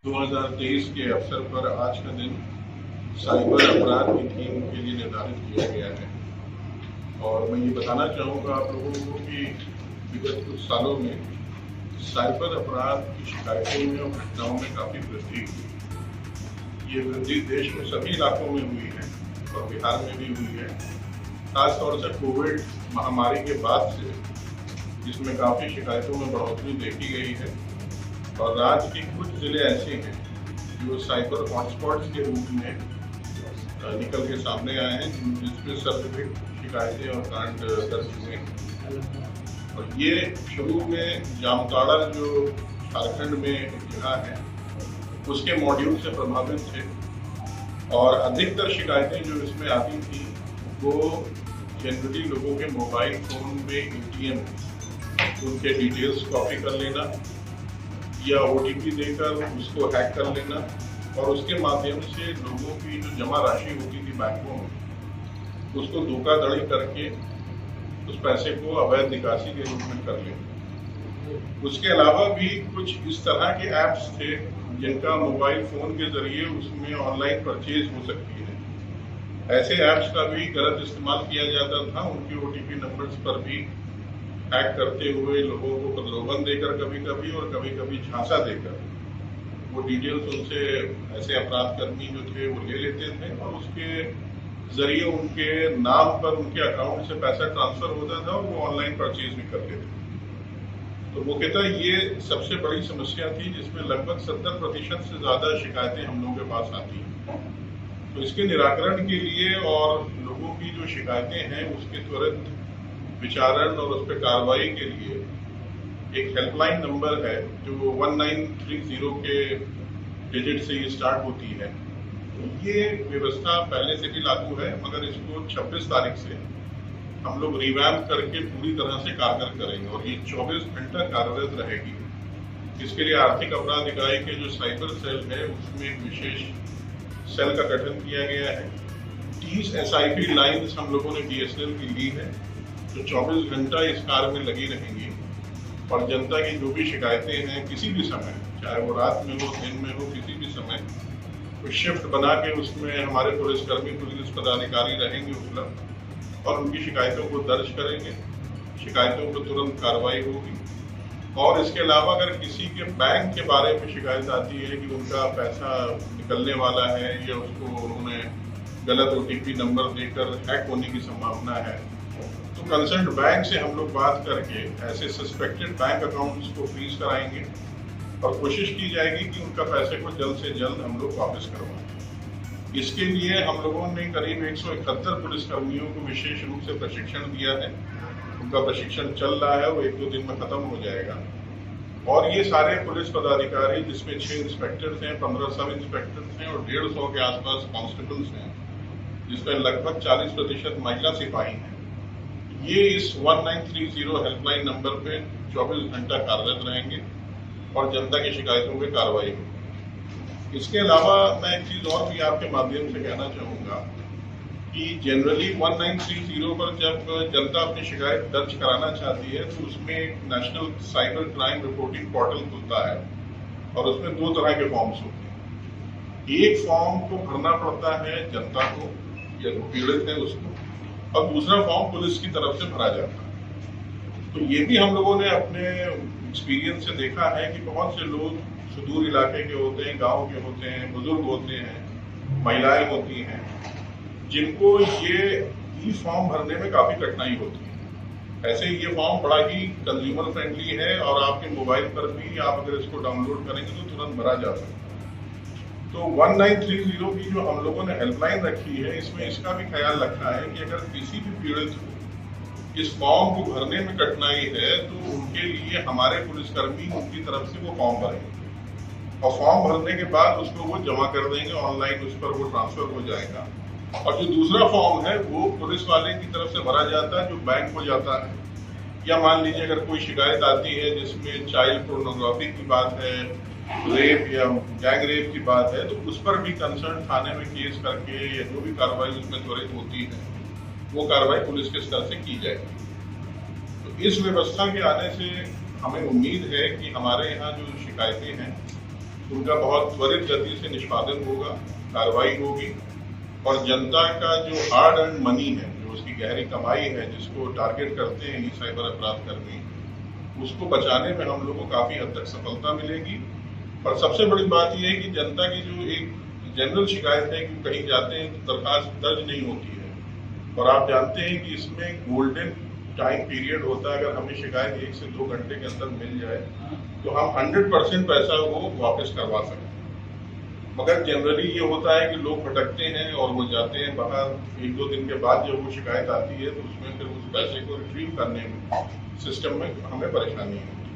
2023 के अवसर पर आज का दिन साइबर अपराध की थीम के लिए निर्धारित किया गया है और मैं ये बताना चाहूँगा आप लोगों को कि विगत कुछ सालों में साइबर अपराध की शिकायतों में और घटनाओं में काफ़ी वृद्धि हुई। ये वृद्धि देश में सभी इलाकों में हुई है और बिहार में भी हुई है। खासतौर से कोविड महामारी के बाद से जिसमें काफ़ी शिकायतों में बढ़ोतरी देखी गई है और राज्य के कुछ जिले ऐसे हैं जो साइबर हॉटस्पॉट्स के रूप में निकल के सामने आए हैं, जिसमें सर्वाधिक शिकायतें और कांड दर्ज हुए हैं। और ये शुरू में जामताड़ा जो झारखंड में एक जिला है उसके मॉड्यूल से प्रभावित थे और अधिकतर शिकायतें जो इसमें आती थी वो जनरली लोगों के मोबाइल फोन में एटीएम उनके डिटेल्स कॉपी कर लेना या ओटीपी देकर उसको हैक कर लेना और उसके माध्यम से लोगों की जो जमा राशि होती थी बैंकों में उसको धोखाधड़ी करके उस पैसे को अवैध निकासी के रूप में कर लेना। उसके अलावा भी कुछ इस तरह के ऐप्स थे जिनका मोबाइल फोन के जरिए उसमें ऑनलाइन परचेज हो सकती है। ऐसे ऐप्स का भी गलत इस्तेमाल किया जाता था, उनके ओटीपी नंबर्स पर भी हैक करते हुए लोगों को प्रलोभन देकर कभी कभी और कभी कभी झांसा देकर वो डिटेल्स उनसे ऐसे अपराधकर्मी जो थे वो ले लेते थे और उसके जरिए उनके नाम पर उनके अकाउंट से पैसा ट्रांसफर होता था और वो ऑनलाइन परचेज भी कर लेते थे। तो मुख्यतः ये सबसे बड़ी समस्या थी जिसमें लगभग 70% से ज्यादा शिकायतें हम लोगों के पास आती हैं। तो इसके निराकरण के लिए और लोगों की जो शिकायतें हैं उसके त्वरित विचारण और उस पर कार्रवाई के लिए एक हेल्पलाइन नंबर है जो 1930 के डिजिट से ये स्टार्ट होती है। ये व्यवस्था पहले से भी लागू है मगर इसको 26 तारीख से हम लोग रिवैम्प करके पूरी तरह से कारगर करेंगे और ये 24 घंटा कार्यरत रहेगी। इसके लिए आर्थिक अपराध इकाई के जो साइबर सेल है उसमें एक विशेष सेल का गठन किया गया है। 30 SIP लाइन्स हम लोगों ने BSNL की ली है जो 24 घंटा इस कार्य में लगी रहेंगी और जनता की जो भी शिकायतें हैं किसी भी समय, चाहे वो रात में हो दिन में हो, किसी भी समय कोई शिफ्ट बना के उसमें हमारे पुलिसकर्मी पुलिस पदाधिकारी रहेंगे उपलब्ध और उनकी शिकायतों को दर्ज करेंगे। शिकायतों पर तुरंत कार्रवाई होगी। और इसके अलावा अगर किसी के बैंक के बारे में शिकायत आती है कि उनका पैसा निकलने वाला है या उसको उन्होंने गलत OTP नंबर देकर हैक होने की संभावना है तो कंसर्न बैंक से हम लोग बात करके ऐसे सस्पेक्टेड बैंक अकाउंट्स को फ्रीज कराएंगे और कोशिश की जाएगी कि उनका पैसे को जल्द से जल्द हम लोग वापस करवाएं। इसके लिए हम लोगों ने करीब 171 पुलिसकर्मियों को विशेष रूप से प्रशिक्षण दिया है। उनका प्रशिक्षण चल रहा है, वो 1-2 दिन में खत्म हो जाएगा। और ये सारे पुलिस पदाधिकारी जिसमें 6 इंस्पेक्टर्स हैं, 15 सब इंस्पेक्टर्स हैं और 150 के आसपास कांस्टेबल्स हैं जिसमें लगभग 40% महिला सिपाही हैं। ये इस 1930 हेल्पलाइन नंबर पे 24 घंटा कार्यरत रहेंगे और जनता की शिकायतों पे कार्रवाई होगी। इसके अलावा मैं एक चीज और भी आपके माध्यम से कहना चाहूँगा कि जनरली 1930 पर जब जनता अपनी शिकायत दर्ज कराना चाहती है तो उसमें एक national cyber crime reporting portal खुलता है और उसमें 2 तरह के फॉर्म्स होते हैं। एक फॉर्म को भरना पड़ता है जनता को या जो पीड़ित है उसको और दूसरा फॉर्म पुलिस की तरफ से भरा जाता है। तो ये भी हम लोगों ने अपने एक्सपीरियंस से देखा है कि बहुत से लोग सुदूर इलाके के होते हैं, गांव के होते हैं, बुजुर्ग होते हैं, महिलाएं होती हैं जिनको ये फॉर्म भरने में काफी कठिनाई होती है। ऐसे ये फॉर्म बड़ा ही कंज्यूमर फ्रेंडली है और आपके मोबाइल पर भी आप अगर इसको डाउनलोड करेंगे तो तुरंत भरा जा सकता है। तो 1930 की जो हम लोगों ने हेल्पलाइन रखी है इसमें इसका भी ख्याल रखा है कि अगर किसी भी पीड़ित को इस फॉर्म को भरने में कठिनाई है तो उनके लिए हमारे पुलिसकर्मी उनकी तरफ से वो फॉर्म भरेंगे और फॉर्म भरने के बाद उसको वो जमा कर देंगे ऑनलाइन, उस पर वो ट्रांसफर हो जाएगा। और जो दूसरा फॉर्म है वो पुलिस वाले की तरफ से भरा जाता है जो बैंक को जाता है। या मान लीजिए अगर कोई शिकायत आती है जिसमें चाइल्ड पोर्नोग्राफी की बात है, रेप या गैंग रेप की बात है तो उस पर भी कंसर्न थाने में केस करके या जो भी कार्रवाई उसमें त्वरित होती है वो कार्रवाई पुलिस के स्तर से की जाएगी। तो इस व्यवस्था के आने से हमें उम्मीद है कि हमारे यहाँ जो शिकायतें हैं उनका बहुत त्वरित गति से निष्पादन होगा, कार्रवाई होगी और जनता का जो हार्ड अर्न मनी है, जो उसकी गहरी कमाई है, जिसको टारगेट करते हैं ये साइबर अपराध कर्मी, उसको बचाने में हम लोग को काफी हद तक सफलता मिलेगी। और सबसे बड़ी बात यह है कि जनता की जो एक जनरल शिकायत है कि कहीं जाते हैं तो दरखास्त दर्ज नहीं होती है, और आप जानते हैं कि इसमें गोल्डन टाइम पीरियड होता है। अगर हमें शिकायत 1 से 2 घंटे के अंदर मिल जाए तो हम 100% पैसा वो वापस करवा सकते हैं। मगर जनरली ये होता है कि लोग भटकते हैं और वो जाते हैं बाहर, 1-2 दिन के बाद जब वो शिकायत आती है तो उसमें फिर उस पैसे को रिट्रीव करने में सिस्टम में हमें परेशानी होती है।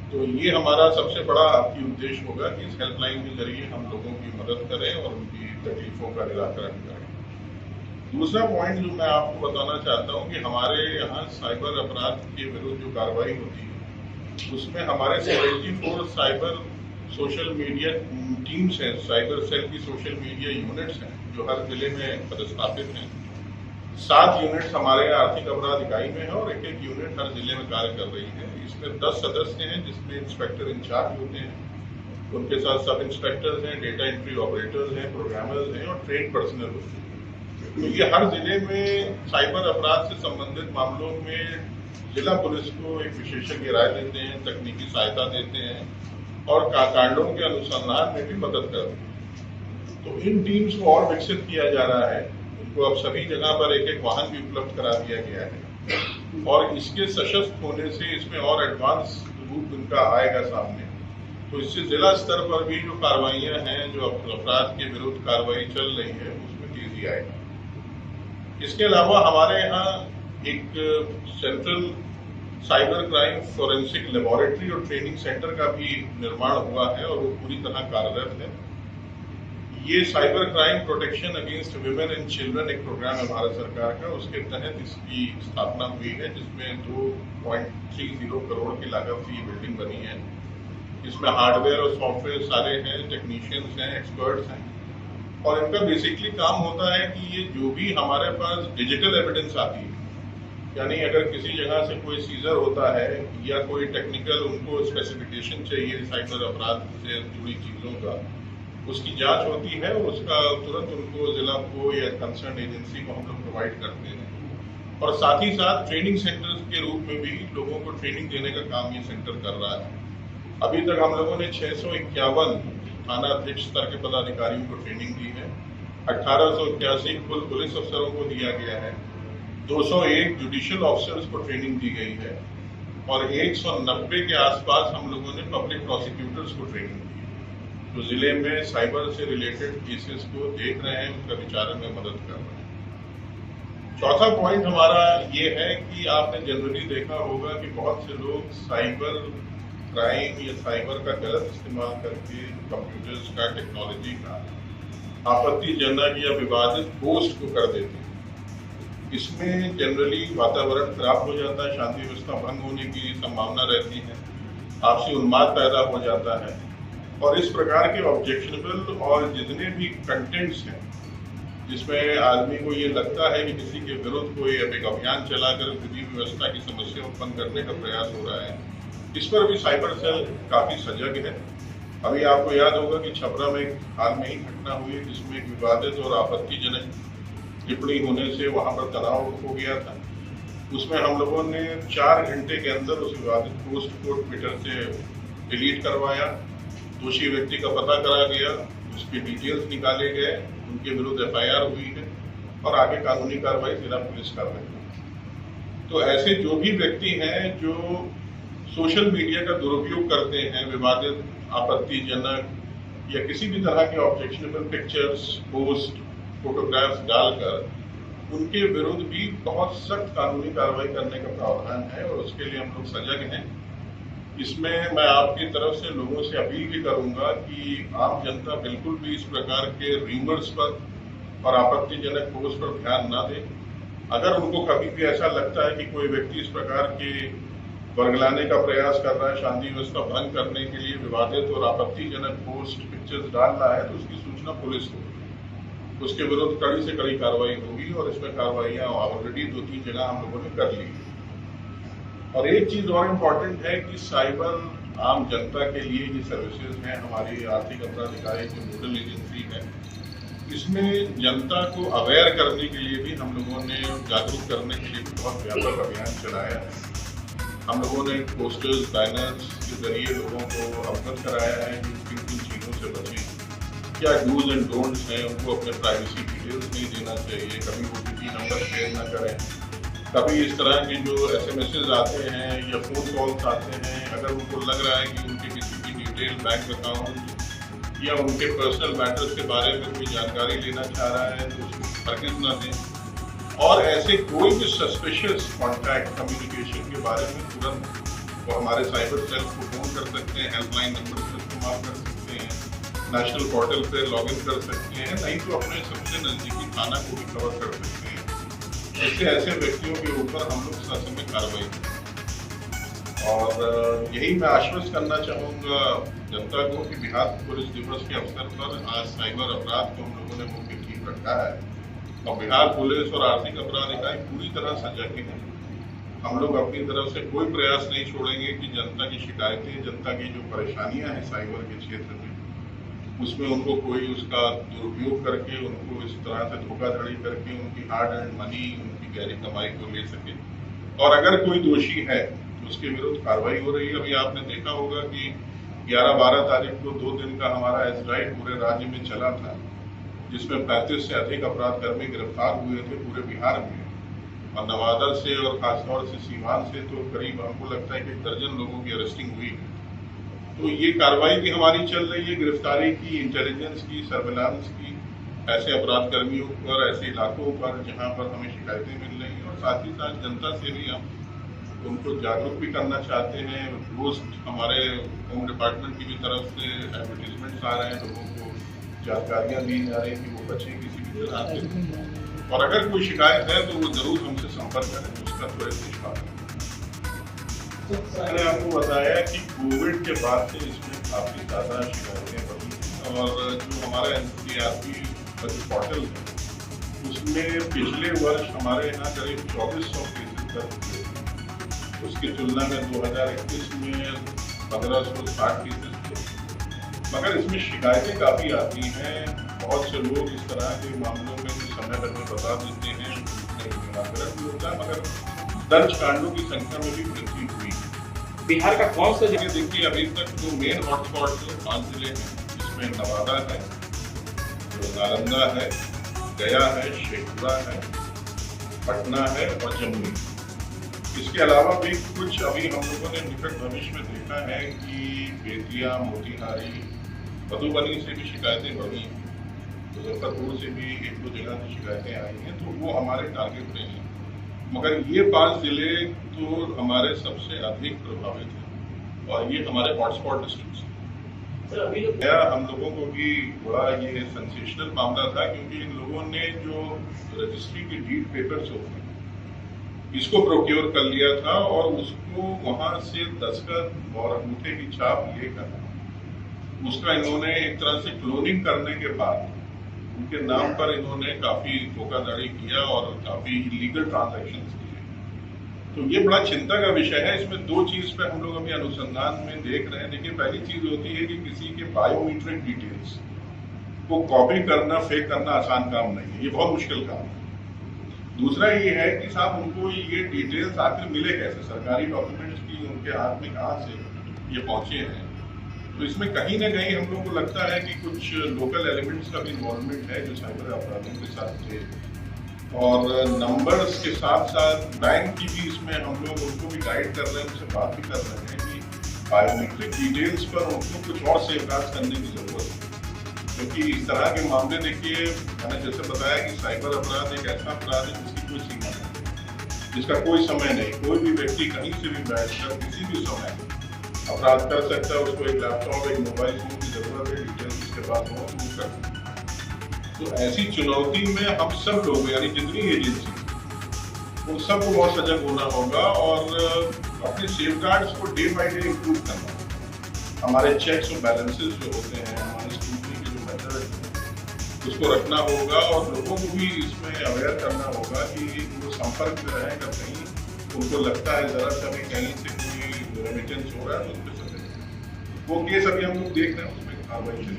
तो ये हमारा सबसे बड़ा आपकी उद्देश्य होगा कि इस हेल्पलाइन के जरिए हम लोगों की मदद करें और उनकी तकलीफों का निराकरण करें। दूसरा पॉइंट जो मैं आपको बताना चाहता हूँ कि हमारे यहाँ साइबर अपराध के विरुद्ध जो कार्रवाई होती है उसमें हमारे 74 साइबर सोशल मीडिया टीम्स हैं, साइबर सेल की सोशल मीडिया यूनिट्स हैं जो हर जिले में पदस्थापित हैं। 7 यूनिट्स हमारे आर्थिक अपराध इकाई में है और एक यूनिट हर जिले में कार्य कर रही है। इसमें 10 सदस्य हैं जिसमें इंस्पेक्टर इंचार्ज होते हैं, उनके साथ सब इंस्पेक्टर्स हैं, डेटा एंट्री ऑपरेटर्स हैं, प्रोग्रामर्स हैं और ट्रेड पर्सनल होते हैं। तो ये हर जिले में साइबर अपराध से संबंधित मामलों में जिला पुलिस को एक विशेषज्ञ राय देते हैं, तकनीकी सहायता देते हैं और कांडों के अनुसंधान में भी मदद करते हैं। तो इन टीम्स को और विकसित किया जा रहा है। इनको अब सभी जगह पर एक वाहन भी उपलब्ध करा दिया गया है और इसके सशक्त होने से इसमें और एडवांस रूप इनका आएगा सामने। तो इससे जिला स्तर पर भी जो कार्रवाइयां हैं, जो अपराध के विरुद्ध कार्रवाई चल रही है, उसमें तेजी आएगी। इसके अलावा हमारे यहाँ एक central cyber crime forensic laboratory और ट्रेनिंग सेंटर का भी निर्माण हुआ है और वो पूरी तरह कार्यरत है। ये cyber crime protection against women and children एक प्रोग्राम है भारत सरकार का, उसके तहत इसकी स्थापना हुई है जिसमें 2.30 करोड़ की लागत से ये बिल्डिंग बनी है। इसमें हार्डवेयर और सॉफ्टवेयर सारे हैं, टेक्नीशियंस हैं, एक्सपर्ट्स हैं और इनका बेसिकली काम होता है कि ये जो भी हमारे पास डिजिटल एविडेंस आती है, यानी अगर किसी जगह से कोई सीजर होता है या कोई टेक्निकल उनको स्पेसिफिकेशन चाहिए साइबर अपराध से जुड़ी चीजों का, उसकी जांच होती है और उसका तुरंत उनको जिला को या कंसर्न एजेंसी को हम लोग प्रोवाइड करते हैं। और साथ ही साथ ट्रेनिंग सेंटर के रूप में भी लोगों को ट्रेनिंग देने का काम ये सेंटर कर रहा है। अभी तक हम लोगों ने 651 थाना अध्यक्ष स्तर के पदाधिकारियों को ट्रेनिंग दी है, 1881 कुल पुलिस अफसरों को दिया गया है, 201 जुडिशियल ऑफिसर्स को ट्रेनिंग दी गई है और 190 के आसपास हम लोगों ने पब्लिक प्रोसिक्यूटर्स को ट्रेनिंग दी है। तो जिले में साइबर से रिलेटेड केसेस को देख रहे हैं, उनका विचारण में मदद कर रहे हैं। चौथा पॉइंट हमारा ये है कि आपने जनरली देखा होगा कि बहुत से लोग साइबर क्राइम या साइबर का गलत इस्तेमाल करके कंप्यूटर्स का, टेक्नोलॉजी का आपत्तिजनक या विवादित पोस्ट को कर देते हैं। इसमें जनरली वातावरण खराब हो जाता है, शांति व्यवस्था भंग होने की संभावना रहती है, आपसी उन्माद पैदा हो जाता है और इस प्रकार के ऑब्जेक्शनेबल और जितने भी कंटेंट्स हैं जिसमें आदमी को ये लगता है कि किसी के विरुद्ध कोई एक अभियान चलाकर विधि व्यवस्था की समस्या उत्पन्न करने का प्रयास हो रहा है, इस पर भी साइबर सेल काफी सजग है। अभी आपको याद होगा कि छपरा में हाल में ही घटना हुई जिसमें एक विवादित और आपत्तिजनक टिप्पणी होने से वहां पर तनाव हो गया था। उसमें हम लोगों ने 4 घंटे के अंदर उस विवादित पोस्ट को ट्विटर से डिलीट करवाया, दोषी व्यक्ति का पता करा गया, उसके डिटेल्स निकाले गए, उनके विरुद्ध FIR हुई है और आगे कानूनी कार्रवाई जिला पुलिस कर रही है। तो ऐसे जो भी व्यक्ति हैं जो सोशल मीडिया का दुरुपयोग करते हैं, विवादित, आपत्तिजनक या किसी भी तरह के ऑब्जेक्शनेबल पिक्चर्स, पोस्ट, फोटोग्राफ्स डालकर, उनके विरुद्ध भी बहुत सख्त कानूनी कार्रवाई करने का प्रावधान है और उसके लिए हम लोग सजग हैं। इसमें मैं आपकी तरफ से लोगों से अपील भी करूंगा कि आम जनता बिल्कुल भी इस प्रकार के र्यूमर्स पर और आपत्तिजनक पोस्ट पर ध्यान न दे। अगर उनको कभी भी ऐसा लगता है कि कोई व्यक्ति इस प्रकार के वर्गलाने का प्रयास कर रहा है, शांति व्यवस्था भंग करने के लिए विवादित और आपत्तिजनक पोस्ट, पिक्चर्स डाल रहा है, तो उसकी सूचना पुलिस को, उसके विरुद्ध कड़ी से कड़ी कार्रवाई होगी और इसमें कार्रवाइयां ऑलरेडी 2-3 जगह हम लोगों ने कर ली। और एक चीज और इम्पोर्टेंट है कि साइबर आम जनता के लिए ये सर्विसेज हैं। हमारी आर्थिक अपराध इकाई जो नोडल एजेंसी है, इसमें जनता को अवेयर करने के लिए भी हम लोगों ने, जागरूक करने के लिए भी बहुत व्यापक अभियान चलाया है। हम लोगों ने पोस्टर्स, बैनर्स के जरिए लोगों को अवगत कराया है कि किन किन चीज़ों से बचें, क्या डूज एंड डोंट्स हैं, उनको अपने प्राइवेसी डिटेल्स नहीं देना चाहिए, कभी OTP नंबर शेयर ना करें, कभी इस तरह के जो SMSs आते हैं या फ़ोन कॉल्स आते हैं, अगर उनको लग रहा है कि उनके किसी भी डिटेल, बैंक अकाउंट या उनके पर्सनल मैटर्स के बारे में कोई जानकारी लेना चाह रहा है तो उसको हरगिज़ ना दें। और ऐसे कोई भी सस्पिशियस कॉन्टैक्ट कम्युनिकेशन के बारे में तुरंत वो हमारे साइबर सेल को फ़ोन कर सकते हैं, हेल्पलाइन नंबर का इस्तेमाल कर सकते हैं, नेशनल पोर्टल पर लॉगिन कर सकते हैं, नहीं तो अपने सबसे नज़दीकी थाना को भी कवर कर सकते हैं, जिससे ऐसे व्यक्तियों के ऊपर हम लोग ससमय कार्रवाई करें। और यही मैं आश्वस्त करना चाहूँगा जनता को कि बिहार पुलिस दिवस के अवसर पर आज साइबर अपराध को हम लोगों ने मुख्य थीम रखा है और बिहार पुलिस और आर्थिक अपराध इकाई पूरी तरह सजग है। हम लोग अपनी तरफ से कोई प्रयास नहीं छोड़ेंगे कि जनता की शिकायतें, जनता की जो परेशानियां हैं साइबर के क्षेत्र में, उसमें उनको कोई उसका दुरुपयोग करके, उनको इस तरह से धोखाधड़ी करके उनकी हार्ड एंड मनी, उनकी गहरी कमाई को ले सके। और अगर कोई दोषी है तो उसके विरुद्ध कार्रवाई हो रही है। अभी आपने देखा होगा कि 11-12 तारीख को 2 दिन का हमारा एसराइड पूरे राज्य में चला था, जिसमें 35 से अधिक अपराधकर्मी गिरफ्तार हुए थे पूरे बिहार में। और नवादा से और खासतौर से सीवान से तो करीब हमको लगता है कि 1 दर्जन लोगों की अरेस्टिंग हुई है। तो ये कार्रवाई भी हमारी चल रही है, गिरफ्तारी की, इंटेलिजेंस की, सर्विलांस की, ऐसे अपराधकर्मियों पर, ऐसे इलाकों पर जहाँ पर हमें शिकायतें मिल रही हैं। और साथ ही साथ जनता से भी हम उनको जागरूक भी करना चाहते हैं। रोज हमारे होम डिपार्टमेंट की भी तरफ से एडवर्टीजमेंट्स आ रहे हैं, लोगों को जानकारियाँ दी जा रही हैं कि वो बचें किसी भी तरह से। और अगर कोई शिकायत है तो वो जरूर हमसे संपर्क करें, उसका त्वरित निष्पादन। मैंने आपको बताया कि कोविड के बाद से इसमें काफ़ी ज़्यादा शिकायतें बढ़ी और जो हमारा NCRP का जो पोर्टल है उसमें पिछले वर्ष हमारे यहाँ करीब 2400 केसेस दर्ज हुए, उसकी तुलना में 2021 में 1560 केसेस थे। मगर इसमें शिकायतें काफ़ी आती हैं। बहुत से लोग इस तरह के मामलों में जो समय पर में बता देते हैं, निराकरण भी होता है, मगर दर्ज कांडों की संख्या में भी वृद्धि हुई। बिहार का कौन सा जगह देखिए, अभी तक जो मेन हॉटस्पॉट जो 5 जिले हैं, जिसमें नवादा है, नालंदा है, गया है, शेखपुरा है, पटना है और जमुई। इसके अलावा भी कुछ अभी हम लोगों ने निकट भविष्य में देखा है कि बेतिया, मोतिहारी, मधुबनी से भी शिकायतें बढ़ी, मुजफ्फरपुर से भी 1-2 जगह से शिकायतें आई हैं, तो वो हमारे टारगेट पे हैं। मगर ये 5 जिले तो हमारे सबसे अधिक प्रभावित हैं और ये हमारे हॉटस्पॉट डिस्ट्रिक्ट हैं। हम लोगों को भी बड़ा ये सेंसेशनल मामला था, क्योंकि इन लोगों ने जो रजिस्ट्री के डीड पेपर्स होते हैं इसको प्रोक्योर कर लिया था और उसको वहां से दस्तखत और अंगूठे की छाप लेकर उसका इन्होंने एक तरह से क्लोनिंग करने के बाद उनके नाम पर इन्होंने काफी धोखाधड़ी किया और काफी इलीगल ट्रांजैक्शंस किए। तो ये बड़ा चिंता का विषय है। इसमें 2 चीज पे हम लोग अभी अनुसंधान में देख रहे हैं। देखिए, पहली चीज होती है कि किसी के बायोमीट्रिक डिटेल्स को कॉपी करना, फेक करना आसान काम नहीं है, ये बहुत मुश्किल काम है। दूसरा ये है कि साहब उनको ये डिटेल्स आखिर मिले कैसे, सरकारी डॉक्यूमेंट्स की उनके हाथ में कहाँ से ये पहुंचे हैं। तो इसमें कहीं ना कहीं हम लोग को लगता है कि कुछ लोकल एलिमेंट्स का भी इन्वॉल्वमेंट है जो साइबर अपराधों के साथ थे। और नंबर्स के साथ साथ बैंक की भी इसमें हम लोग उनको भी गाइड कर रहे हैं, उनसे बात भी कर रहे हैं कि बायोमेट्रिक डिटेल्स पर उनको कुछ और सेफगार्ड करने की जरूरत है। क्योंकि इस तरह के मामले, देखिए मैंने जैसे बताया कि साइबर अपराध एक ऐसा अपराध है जिसकी कोई सीमा नहीं, जिसका कोई समय नहीं, कोई भी व्यक्ति कहीं से भी बैठकर किसी भी समय अपराध कर सकता है। उसको एक लैपटॉप, एक मोबाइल फोन की जरूरत है, डिटेल्स उसके पास हो तो कर सकता है। तो ऐसी चुनौती में हम सब लोग, यानी जितनी एजेंसी, उन सबको बहुत सजग होना होगा और अपने सेफगार्ड्स को डे बाय डे इम्प्रूव करना। हमारे चेक्स और बैलेंसेस जो होते हैं, हमारे स्क्रूटनी के जो मेथड है उसको रखना होगा और लोगों को भी इसमें अवेयर करना होगा कि वो संपर्क में रहेगा। कहीं उनको लगता है जरा सा भी कहीं से कोई रेमिटेंस हो रहा है तो उस पर वो केस अभी हम लोग देख रहे हैं, उसमें कार्रवाई चलेगी।